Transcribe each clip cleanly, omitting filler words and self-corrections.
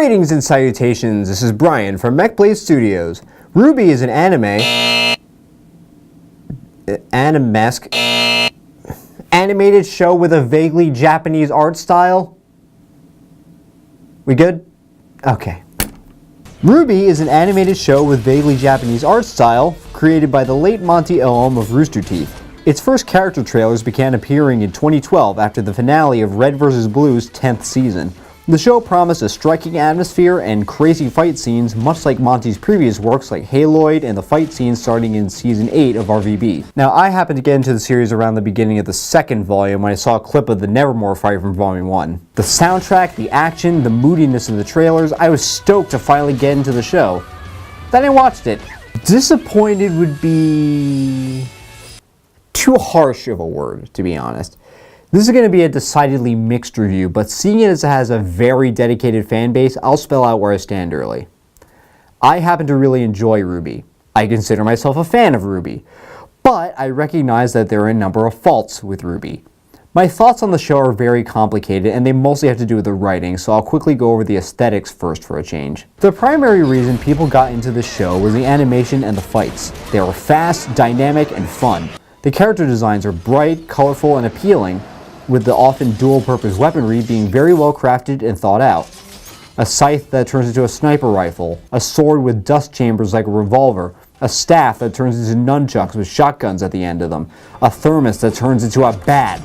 Greetings and salutations, this is Brian from Mechbladestudios. Rwby is an animesque animated show with a vaguely Japanese art style. We good? Okay. Rwby is an animated show with vaguely Japanese art style created by the late Monty Oum of Rooster Teeth. Its first character trailers began appearing in 2012 after the finale of Red vs. Blue's 10th season. The show promised a striking atmosphere and crazy fight scenes, much like Monty's previous works like Haloid and the fight scenes starting in Season 8 of RWB. Now, I happened to get into the series around the beginning of the second volume when I saw a clip of the Nevermore fight from Volume 1. The soundtrack, the action, the moodiness of the trailers, I was stoked to finally get into the show. Then I watched it. Disappointed would be too harsh of a word, to be honest. This is going to be a decidedly mixed review, but seeing it as it has a very dedicated fan base, I'll spell out where I stand early. I happen to really enjoy Rwby. I consider myself a fan of Rwby, but I recognize that there are a number of faults with Rwby. My thoughts on the show are very complicated, and they mostly have to do with the writing, so I'll quickly go over the aesthetics first for a change. The primary reason people got into the show was the animation and the fights. They were fast, dynamic, and fun. The character designs are bright, colorful, and appealing, with the often dual-purpose weaponry being very well crafted and thought out. A scythe that turns into a sniper rifle, a sword with dust chambers like a revolver, a staff that turns into nunchucks with shotguns at the end of them, a thermos that turns into a bat,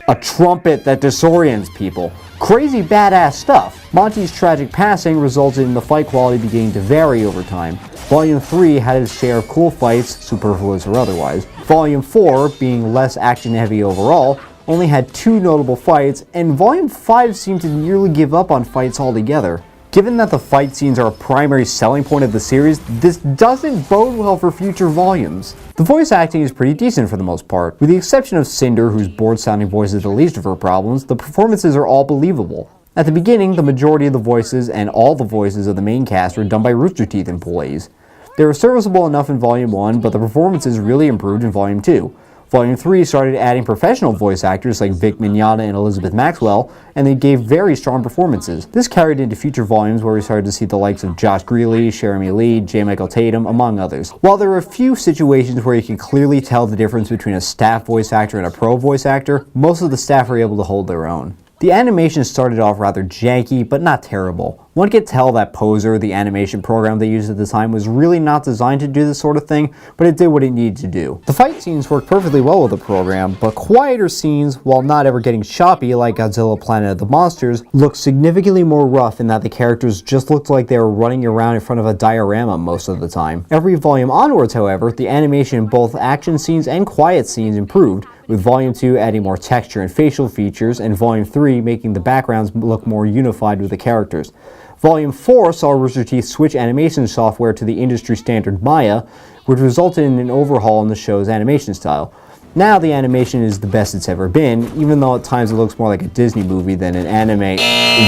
a trumpet that disorients people. Crazy badass stuff. Monty's tragic passing resulted in the fight quality beginning to vary over time. Volume 3 had its share of cool fights, superfluous or otherwise. Volume 4, being less action-heavy overall, only had 2 notable fights, and Volume 5 seemed to nearly give up on fights altogether. Given that the fight scenes are a primary selling point of the series, this doesn't bode well for future volumes. The voice acting is pretty decent for the most part. With the exception of Cinder, whose bored-sounding voice is the least of her problems, the performances are all believable. At the beginning, the majority of the voices and all the voices of the main cast were done by Rooster Teeth employees. They were serviceable enough in Volume 1, but the performances really improved in Volume 2. Volume 3 started adding professional voice actors like Vic Mignogna and Elizabeth Maxwell, and they gave very strong performances. This carried into future volumes where we started to see the likes of Josh Greeley, Jeremy Lee, J. Michael Tatum, among others. While there were a few situations where you could clearly tell the difference between a staff voice actor and a pro voice actor, most of the staff were able to hold their own. The animation started off rather janky, but not terrible. One could tell that Poser, the animation program they used at the time, was really not designed to do this sort of thing, but it did what it needed to do. The fight scenes worked perfectly well with the program, but quieter scenes, while not ever getting choppy like Godzilla Planet of the Monsters, looked significantly more rough in that the characters just looked like they were running around in front of a diorama most of the time. Every volume onwards, however, the animation in both action scenes and quiet scenes improved, with Volume 2 adding more texture and facial features, and Volume 3 making the backgrounds look more unified with the characters. Volume 4 saw Rooster Teeth switch animation software to the industry standard Maya, which resulted in an overhaul in the show's animation style. Now the animation is the best it's ever been, even though at times it looks more like a Disney movie than an anime,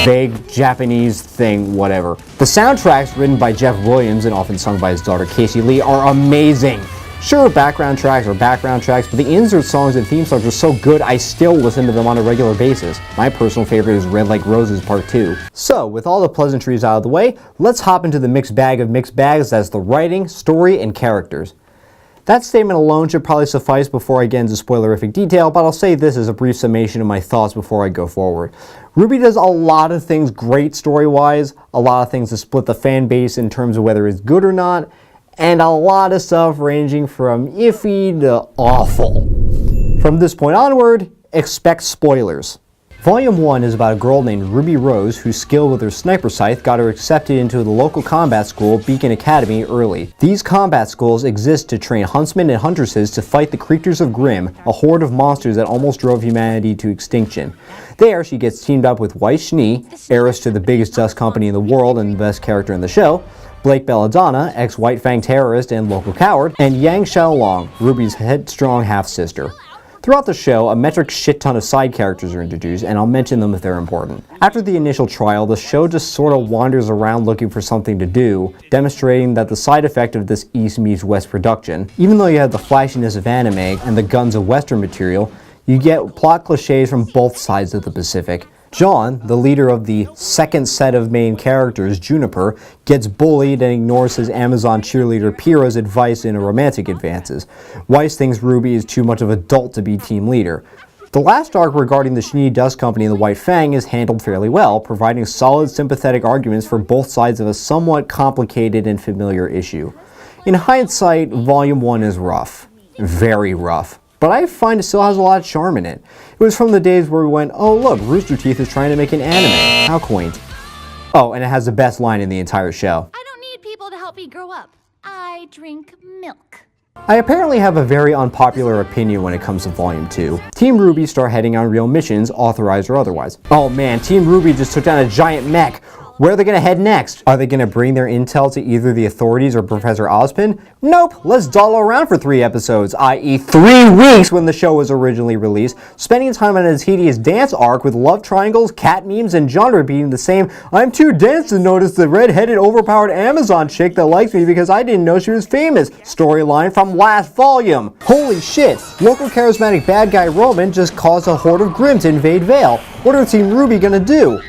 vague Japanese thing, whatever. The soundtracks, written by Jeff Williams and often sung by his daughter Casey Lee, are amazing. Sure, background tracks are background tracks, but the insert songs and theme songs are so good I still listen to them on a regular basis. My personal favorite is Red Like Roses Part 2. So, with all the pleasantries out of the way, let's hop into the mixed bag of mixed bags that's the writing, story, and characters. That statement alone should probably suffice before I get into spoilerific detail, but I'll say this as a brief summation of my thoughts before I go forward. Rwby does a lot of things great story-wise, a lot of things to split the fan base in terms of whether it's good or not, and a lot of stuff ranging from iffy to awful. From this point onward, expect spoilers. Volume 1 is about a girl named Ruby Rose whose skill with her sniper scythe got her accepted into the local combat school, Beacon Academy, early. These combat schools exist to train huntsmen and huntresses to fight the Creatures of Grimm, a horde of monsters that almost drove humanity to extinction. There, she gets teamed up with Weiss Schnee, heiress to the biggest dust company in the world and the best character in the show, Blake Belladonna, ex-White Fang terrorist and local coward, and Yang Xiaolong, Ruby's headstrong half-sister. Throughout the show, a metric shit ton of side characters are introduced, and I'll mention them if they're important. After the initial trial, the show just sort of wanders around looking for something to do, demonstrating that the side effect of this East meets West production, even though you have the flashiness of anime and the guns of Western material, you get plot cliches from both sides of the Pacific. John, the leader of the second set of main characters, Juniper, gets bullied and ignores his Amazon cheerleader Pyrrha's advice in romantic advances. Weiss thinks Rwby is too much of an adult to be team leader. The last arc regarding the Shinee Dust Company and the White Fang is handled fairly well, providing solid sympathetic arguments for both sides of a somewhat complicated and familiar issue. In hindsight, Volume 1 is rough. Very rough. But I find it still has a lot of charm in it. It was from the days where we went, oh look, Rooster Teeth is trying to make an anime. How quaint. Oh, and it has the best line in the entire show. I don't need people to help me grow up. I drink milk. I apparently have a very unpopular opinion when it comes to Volume 2. Team Rwby start heading on real missions, authorized or otherwise. Oh man, Team Rwby just took down a giant mech. Where are they going to head next? Are they going to bring their intel to either the authorities or Professor Ozpin? Nope, let's dawdle around for 3 episodes, i.e. 3 weeks when the show was originally released, spending time on his hideous dance arc with love triangles, cat memes, and genre being the same I'm too dense to notice the red-headed overpowered Amazon chick that likes me because I didn't know she was famous storyline from last volume. Holy shit, local charismatic bad guy Roman just caused a horde of Grimm to invade Vale. What are Team Rwby gonna do?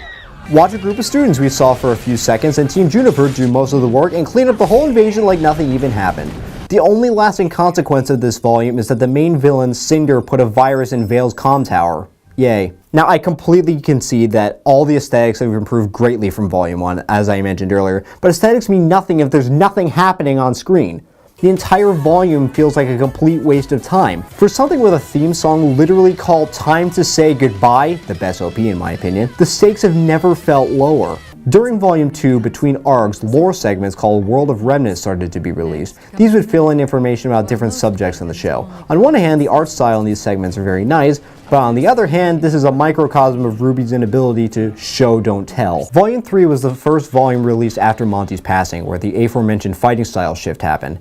Watch a group of students we saw for a few seconds and Team Juniper do most of the work and clean up the whole invasion like nothing even happened. The only lasting consequence of this volume is that the main villain, Cinder, put a virus in Vale's comm tower. Yay. Now I completely concede that all the aesthetics have improved greatly from Volume 1, as I mentioned earlier, but aesthetics mean nothing if there's nothing happening on screen. The entire volume feels like a complete waste of time. For something with a theme song literally called Time to Say Goodbye, the best OP in my opinion, the stakes have never felt lower. During Volume 2, between arcs, lore segments called World of Remnant started to be released. These would fill in information about different subjects in the show. On one hand, the art style in these segments are very nice, but on the other hand, this is a microcosm of Rwby's inability to show don't tell. Volume 3 was the first volume released after Monty's passing, where the aforementioned fighting style shift happened.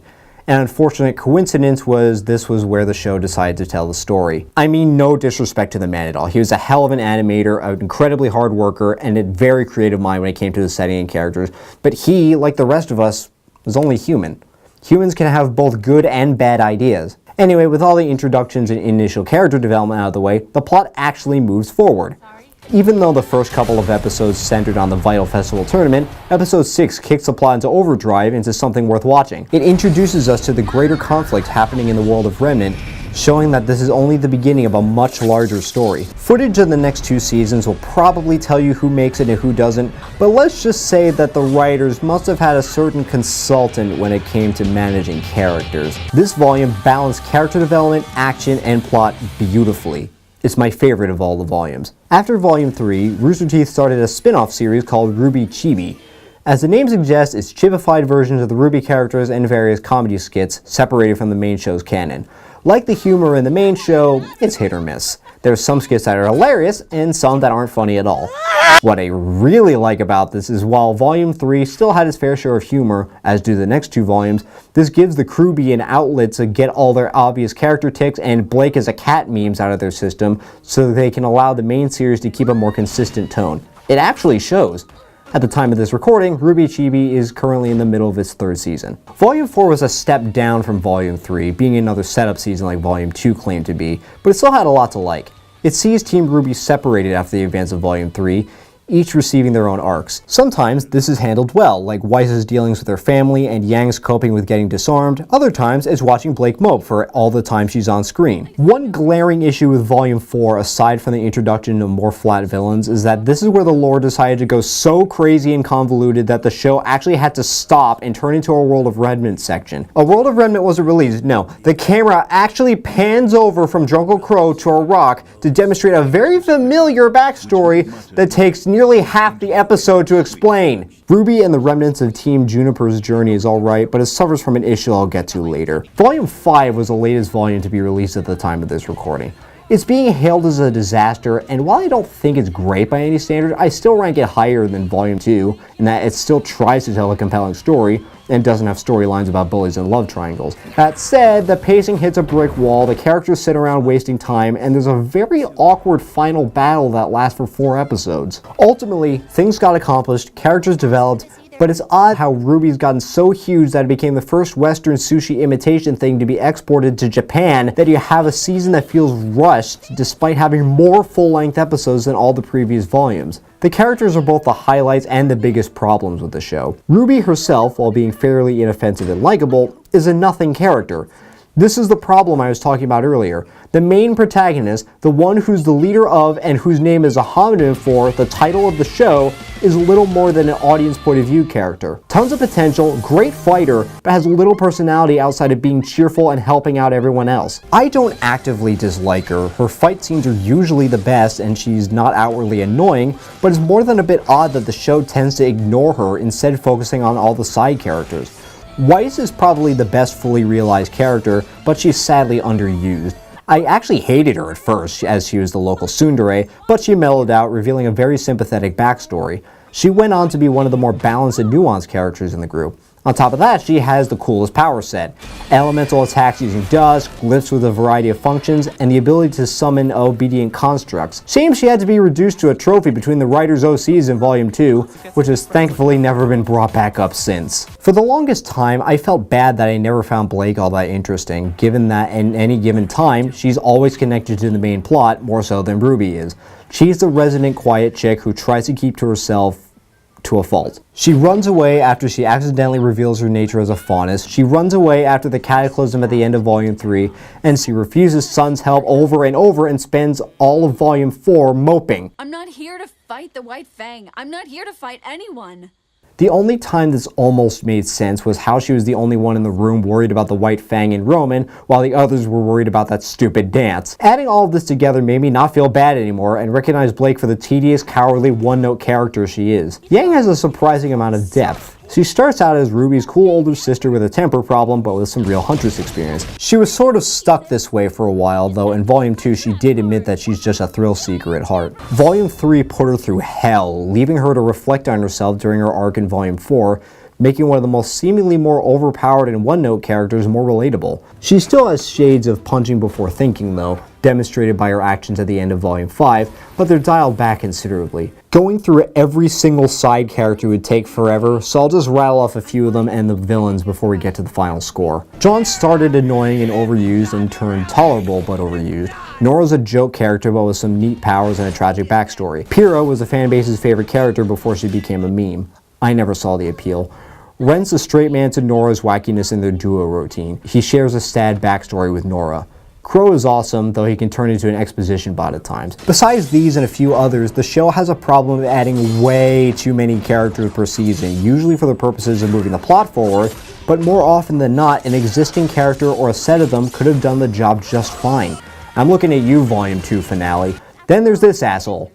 An unfortunate coincidence was this was where the show decided to tell the story. I mean no disrespect to the man at all. He was a hell of an animator, an incredibly hard worker, and a very creative mind when it came to the setting and characters, but he, like the rest of us, was only human. Humans can have both good and bad ideas. Anyway, with all the introductions and initial character development out of the way, the plot actually moves forward. Even though the first couple of episodes centered on the Vital Festival tournament, episode 6 kicks the plot into overdrive into something worth watching. It introduces us to the greater conflict happening in the world of Remnant, showing that this is only the beginning of a much larger story. Footage of the next 2 seasons will probably tell you who makes it and who doesn't, but let's just say that the writers must have had a certain consultant when it came to managing characters. This volume balanced character development, action, and plot beautifully. It's my favorite of all the volumes. After Volume 3, Rooster Teeth started a spin-off series called RWBY. As the name suggests, it's chipified versions of the Rwby characters and various comedy skits separated from the main show's canon. Like the humor in the main show, it's hit or miss. There's some skits that are hilarious and some that aren't funny at all. What I really like about this is while Volume 3 still had its fair share of humor, as do the next 2 volumes, this gives the crewbie an outlet to get all their obvious character tics and Blake as a cat memes out of their system so they can allow the main series to keep a more consistent tone. It actually shows. At the time of this recording, RWBY is currently in the middle of its 3rd season. Volume 4 was a step down from Volume 3, being another setup season like Volume 2 claimed to be, but it still had a lot to like. It sees Team Rwby separated after the events of Volume 3, each receiving their own arcs. Sometimes this is handled well, like Weiss's dealings with her family and Yang's coping with getting disarmed. Other times it's watching Blake mope for all the time she's on screen. One glaring issue with Volume 4, aside from the introduction of more flat villains, is that this is where the lore decided to go so crazy and convoluted that the show actually had to stop and turn into a World of Remnant section. A World of Remnant wasn't released, no. The camera actually pans over from Jungle Crow to a rock to demonstrate a very familiar backstory that takes nearly half the episode to explain. Rwby and the remnants of Team Juniper's journey is alright, but it suffers from an issue I'll get to later. Volume 5 was the latest volume to be released at the time of this recording. It's being hailed as a disaster, and while I don't think it's great by any standard, I still rank it higher than Volume 2, in that it still tries to tell a compelling story, and doesn't have storylines about bullies and love triangles. That said, the pacing hits a brick wall, the characters sit around wasting time, and there's a very awkward final battle that lasts for 4 episodes. Ultimately, things got accomplished, characters developed, But it's odd how Rwby's gotten so huge that it became the first Western sushi imitation thing to be exported to Japan, that you have a season that feels rushed despite having more full-length episodes than all the previous volumes. The characters are both the highlights and the biggest problems with the show. Rwby herself, while being fairly inoffensive and likable, is a nothing character. This is the problem I was talking about earlier. The main protagonist, the one who's the leader of and whose name is a homonym for the title of the show, is little more than an audience point of view character. Tons of potential, great fighter, but has little personality outside of being cheerful and helping out everyone else. I don't actively dislike her. Her fight scenes are usually the best and she's not outwardly annoying, but it's more than a bit odd that the show tends to ignore her, instead focusing on all the side characters. Weiss is probably the best fully realized character, but she's sadly underused. I actually hated her at first, as she was the local tsundere, but she mellowed out, revealing a very sympathetic backstory. She went on to be one of the more balanced and nuanced characters in the group. On top of that, she has the coolest power set. Elemental attacks using dust, glyphs with a variety of functions, and the ability to summon obedient constructs. Shame she had to be reduced to a trophy between the writer's OCs in Volume 2, which has thankfully never been brought back up since. For the longest time, I felt bad that I never found Blake all that interesting, given that in any given time, she's always connected to the main plot, more so than Rwby is. She's the resident quiet chick who tries to keep to herself to a fault. She runs away after she accidentally reveals her nature as a faunus. She runs away after the cataclysm at the end of Volume 3, and she refuses Sun's help over and over and spends all of Volume 4 moping. I'm not here to fight the White Fang. I'm not here to fight anyone. The only time this almost made sense was how she was the only one in the room worried about the White Fang and Roman, while the others were worried about that stupid dance. Adding all of this together made me not feel bad anymore and recognize Blake for the tedious, cowardly, one-note character she is. Yang has a surprising amount of depth. She starts out as Ruby's cool older sister with a temper problem, but with some real Huntress experience. She was sort of stuck this way for a while, though in Volume 2 she did admit that she's just a thrill seeker at heart. Volume 3 put her through hell, leaving her to reflect on herself during her arc in Volume 4, making one of the most seemingly more overpowered and one-note characters more relatable. She still has shades of punching before thinking though, demonstrated by her actions at the end of Volume 5, but they're dialed back considerably. Going through every single side character would take forever, so I'll just rattle off a few of them and the villains before we get to the final score. John started annoying and overused and turned tolerable but overused. Nora's a joke character but with some neat powers and a tragic backstory. Pyrrha was the fanbase's favorite character before she became a meme. I never saw the appeal. Ren's the straight man to Nora's wackiness in their duo routine. He shares a sad backstory with Nora. Crow is awesome, though he can turn into an exposition bot at times. Besides these and a few others, the show has a problem of adding way too many characters per season, usually for the purposes of moving the plot forward, but more often than not, an existing character or a set of them could have done the job just fine. I'm looking at you, Volume 2 finale. Then there's this asshole.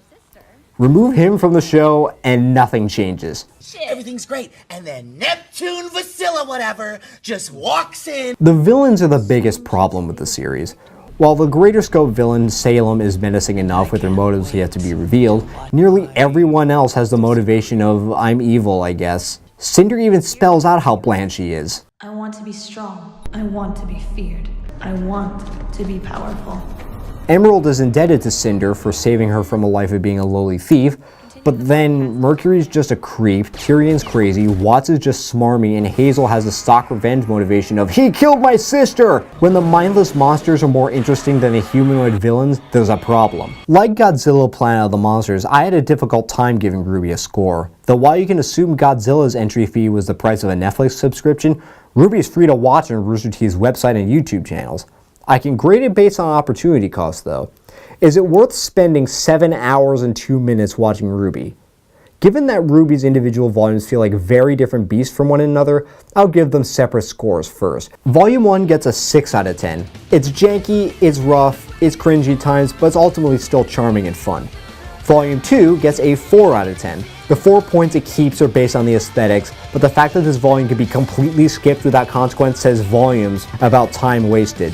Remove him from the show and nothing changes. Everything's great, and then Neptune, Vasilla, whatever, just walks in. The villains are the biggest problem with the series. While the greater scope villain, Salem, is menacing enough with their motives yet to be revealed, nearly everyone else has the motivation of, I'm evil, I guess. Cinder even spells out how bland she is. I want to be strong. I want to be feared. I want to be powerful. Emerald is indebted to Cinder for saving her from a life of being a lowly thief, but then Mercury's just a creep, Tyrion's crazy, Watts is just smarmy, and Hazel has the stock revenge motivation of, he killed my sister! When the mindless monsters are more interesting than the humanoid villains, there's a problem. Like Godzilla Planet of the Monsters, I had a difficult time giving Rwby a score. Though while you can assume Godzilla's entry fee was the price of a Netflix subscription, Rwby is free to watch on Rooster Teeth's website and YouTube channels. I can grade it based on opportunity cost though. Is it worth spending 7 hours and 2 minutes watching Rwby? Given that Rwby's individual volumes feel like very different beasts from one another, I'll give them separate scores first. Volume 1 gets a 6 out of 10. It's janky, it's rough, it's cringy at times, but it's ultimately still charming and fun. Volume 2 gets a 4 out of 10. The 4 points it keeps are based on the aesthetics, but the fact that this volume could be completely skipped without consequence says volumes about time wasted.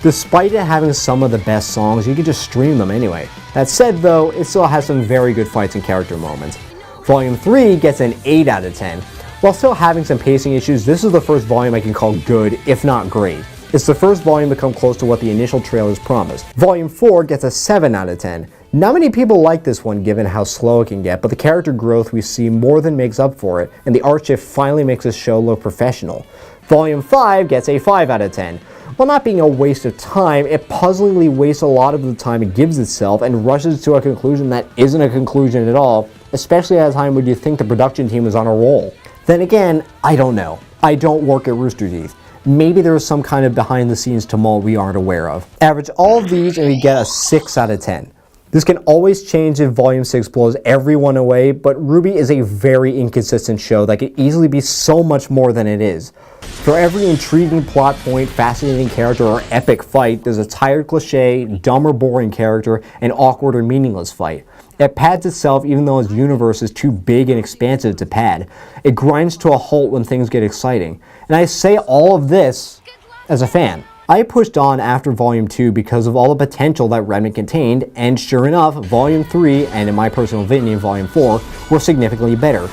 Despite it having some of the best songs, you can just stream them anyway. That said though, it still has some very good fights and character moments. Volume 3 gets an 8 out of 10. While still having some pacing issues, this is the first volume I can call good, if not great. It's the first volume to come close to what the initial trailers promised. Volume 4 gets a 7 out of 10. Not many people like this one given how slow it can get, but the character growth we see more than makes up for it, and the art shift finally makes this show look professional. Volume 5 gets a 5 out of 10. While not being a waste of time, it puzzlingly wastes a lot of the time it gives itself and rushes to a conclusion that isn't a conclusion at all, especially at a time when you think the production team is on a roll. Then again, I don't know. I don't work at Rooster Teeth. Maybe there is some kind of behind the scenes tumult we aren't aware of. Average all of these and we get a 6 out of 10. This can always change if Volume 6 blows everyone away, but Rwby is a very inconsistent show that could easily be so much more than it is. For every intriguing plot point, fascinating character, or epic fight, there's a tired cliche, dumb or boring character, and awkward or meaningless fight. It pads itself even though its universe is too big and expansive to pad. It grinds to a halt when things get exciting. And I say all of this as a fan. I pushed on after Volume 2 because of all the potential that Remnant contained, and sure enough, Volume 3, and in my personal opinion, Volume 4, were significantly better.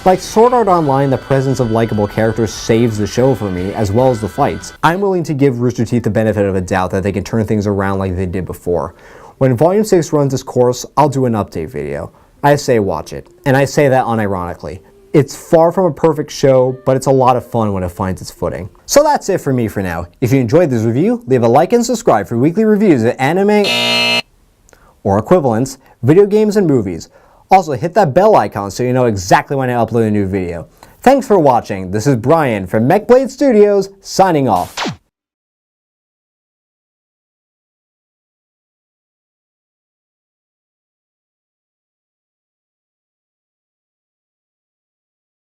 Like Sword Art Online, the presence of likable characters saves the show for me, as well as the fights. I'm willing to give Rooster Teeth the benefit of a doubt that they can turn things around like they did before. When Volume 6 runs its course, I'll do an update video. I say watch it, and I say that unironically. It's far from a perfect show, but it's a lot of fun when it finds its footing. So that's it for me for now. If you enjoyed this review, leave a like and subscribe for weekly reviews of anime or equivalents, video games, and movies. Also, hit that bell icon so you know exactly when I upload a new video. Thanks for watching. This is Brian from Mechbladestudios, signing off.